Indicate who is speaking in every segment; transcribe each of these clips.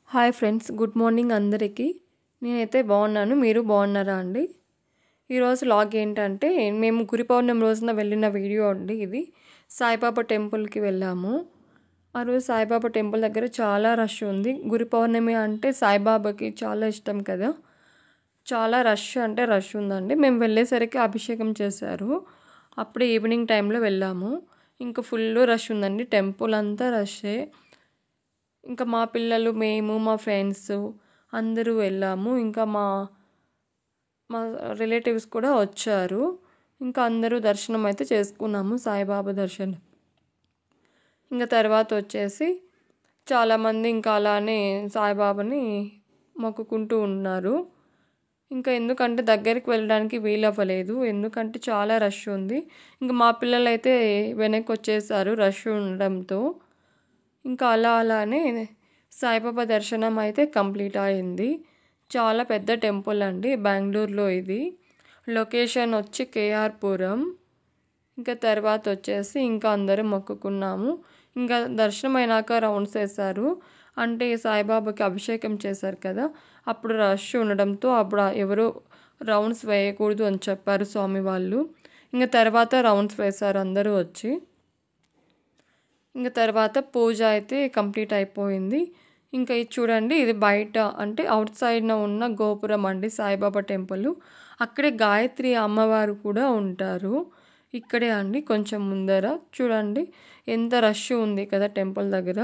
Speaker 1: Hi friends, good morning అందరికీ. నేనైతే బాగున్నాను. మీరు బాగున్నారా అండి? ఈరోజు లాగ్ ఏంటంటే, మేము గురి పౌర్ణమి రోజున వెళ్ళిన వీడియో అండి ఇది. సాయిబాబా టెంపుల్కి వెళ్ళాము. ఆ రోజు సాయిబాబా టెంపుల్ దగ్గర చాలా రష్ ఉంది. గురి పౌర్ణమి అంటే సాయిబాబాకి చాలా ఇష్టం కదా. చాలా రష్ అంటే రష్ ఉందండి. మేము వెళ్ళేసరికి అభిషేకం చేశారు. అప్పుడే ఈవినింగ్ టైంలో వెళ్ళాము. ఇంకా ఫుల్ రష్ ఉందండి. టెంపుల్ అంతా రష్ే. ఇంకా మా పిల్లలు, మేము, మా ఫ్రెండ్స్ అందరూ వెళ్ళాము. ఇంకా మా రిలేటివ్స్ కూడా వచ్చారు. ఇంకా అందరూ దర్శనం అయితే చేసుకున్నాము, సాయిబాబా దర్శనం. ఇంకా తర్వాత వచ్చేసి చాలామంది ఇంకా అలానే సాయిబాబాని మొక్కుకుంటూ ఉన్నారు. ఇంకా ఎందుకంటే దగ్గరికి వెళ్ళడానికి వీలవ్వలేదు, ఎందుకంటే చాలా రష్ ఉంది. ఇంకా మా పిల్లలు అయితే వెనక్కి వచ్చేసారు రష్ ఉండడంతో. ఇంకా అలానే సాయిబాబా దర్శనం అయితే కంప్లీట్ అయింది. చాలా పెద్ద టెంపుల్ అండి, బెంగళూరులో ఇది. లొకేషన్ వచ్చి కేఆర్పురం. ఇంకా తర్వాత వచ్చేసి ఇంకా అందరం మొక్కుకున్నాము. ఇంకా దర్శనం అయినాక రౌండ్స్ వేశారు. అంటే సాయిబాబాకి అభిషేకం చేశారు కదా, అప్పుడు రష్ ఉండడంతో అప్పుడు ఎవరు రౌండ్స్ వేయకూడదు అని చెప్పారు స్వామి వాళ్ళు. ఇంకా తర్వాత రౌండ్స్ వేశారు అందరూ వచ్చి. ఇంకా తర్వాత పూజ అయితే కంప్లీట్ అయిపోయింది. ఇంకా ఇది చూడండి, ఇది బయట అంటే అవుట్ సైడ్న ఉన్న గోపురం అండి, సాయిబాబా టెంపుల్. అక్కడే గాయత్రి అమ్మవారు కూడా ఉంటారు. ఇక్కడే అండి, కొంచెం ముందర చూడండి ఎంత రష్ ఉంది కదా టెంపుల్ దగ్గర.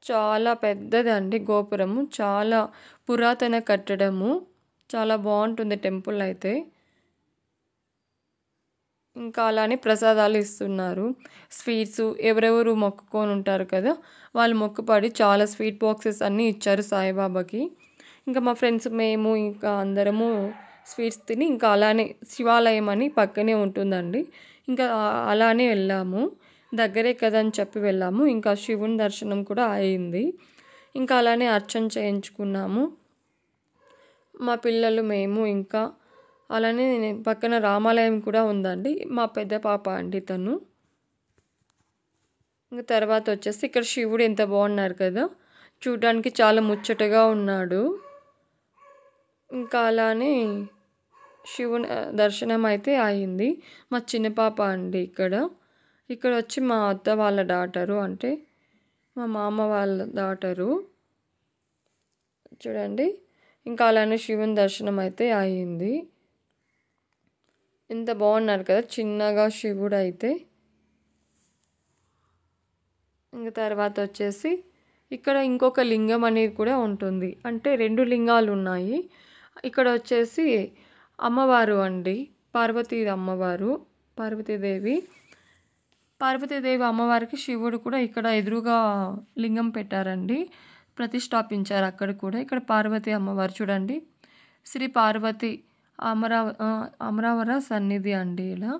Speaker 1: చాలా పెద్దది అండి గోపురము, చాలా పురాతన కట్టడము. చాలా బాగుంటుంది టెంపుల్ అయితే. ఇంకా అలానే ప్రసాదాలు ఇస్తున్నారు, స్వీట్స్. ఎవరెవరు మొక్కుకొని ఉంటారు కదా, వాళ్ళు మొక్కుపడి చాలా స్వీట్ బాక్సెస్ అన్నీ ఇచ్చారు సాయిబాబాకి. ఇంకా మా ఫ్రెండ్స్, మేము ఇంకా అందరము స్వీట్స్ తిని ఇంకా అలానే శివాలయం అని పక్కనే ఉంటుందండి, ఇంకా అలానే వెళ్ళాము. దగ్గరే కదా అని చెప్పి వెళ్ళాము. ఇంకా శివుని దర్శనం కూడా అయింది. ఇంకా అలానే అర్చన చేయించుకున్నాము మా పిల్లలు, మేము. ఇంకా అలానే పక్కన రామాలయం కూడా ఉందండి. మా పెద్ద పాప అండి తను. ఇంకా తర్వాత వచ్చేసి ఇక్కడ శివుడు ఎంత బాగున్నారు కదా, చూడడానికి చాలా ముచ్చటగా ఉన్నాడు. ఇంకా అలానే శివుని దర్శనం అయితే అయింది. మా చిన్న పాప అండి ఇక్కడ వచ్చి మా అత్త వాళ్ళ డాటరు, అంటే మా మామ వాళ్ళ డాటరు చూడండి. ఇంకా అలానే శివుని దర్శనం అయితే అయింది. ఎంత బాగున్నారు కదా చిన్నగా శివుడు అయితే. ఇంకా తర్వాత వచ్చేసి ఇక్కడ ఇంకొక లింగం అనేది కూడా ఉంటుంది, అంటే 2 లింగాలు ఉన్నాయి. ఇక్కడ వచ్చేసి అమ్మవారు అండి, పార్వతీదేవి అమ్మవారికి అమ్మవారికి కూడా ఇక్కడ ఎదురుగా లింగం పెట్టారండి, ప్రతిష్టాపించారు అక్కడ కూడా. ఇక్కడ పార్వతీ అమ్మవారు చూడండి, శ్రీ పార్వతి అమరావర సన్నిధి అండి. ఇలా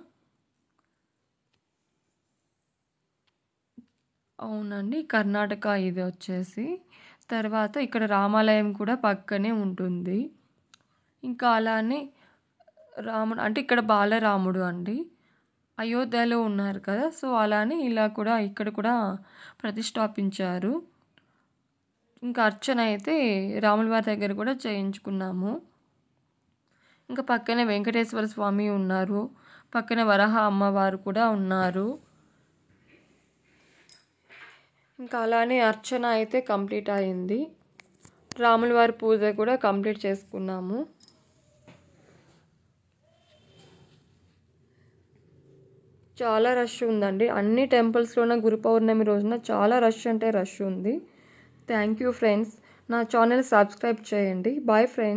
Speaker 1: అవునండి, కర్ణాటక ఇది వచ్చేసి. తర్వాత ఇక్కడ రామాలయం కూడా పక్కనే ఉంటుంది. ఇంకా అలానే రాముడు అంటే ఇక్కడ బాలరాముడు అండి, అయోధ్యలో ఉన్నారు కదా, సో అలానే ఇలా కూడా ఇక్కడ కూడా ప్రతిష్టాపించారు. ఇంకా అర్చన అయితే రాముల వారి దగ్గర కూడా చేయించుకున్నాము. ఇంకా పక్కనే వెంకటేశ్వర స్వామి ఉన్నారు, పక్కన వరాహ అమ్మవారు కూడా ఉన్నారు. ఇంకా అలానే అర్చన అయితే కంప్లీట్ అయింది. రాముల వారి పూజ కూడా కంప్లీట్ చేసుకున్నాము. చాలా రష్ ఉందండి అన్ని టెంపుల్స్లోన. గురు పౌర్ణమి రోజున చాలా రష్ అంటే రష్ ఉంది. Thank you friends. నా ఛానల్ సబ్స్క్రైబ్ చేయండి. Bye friends.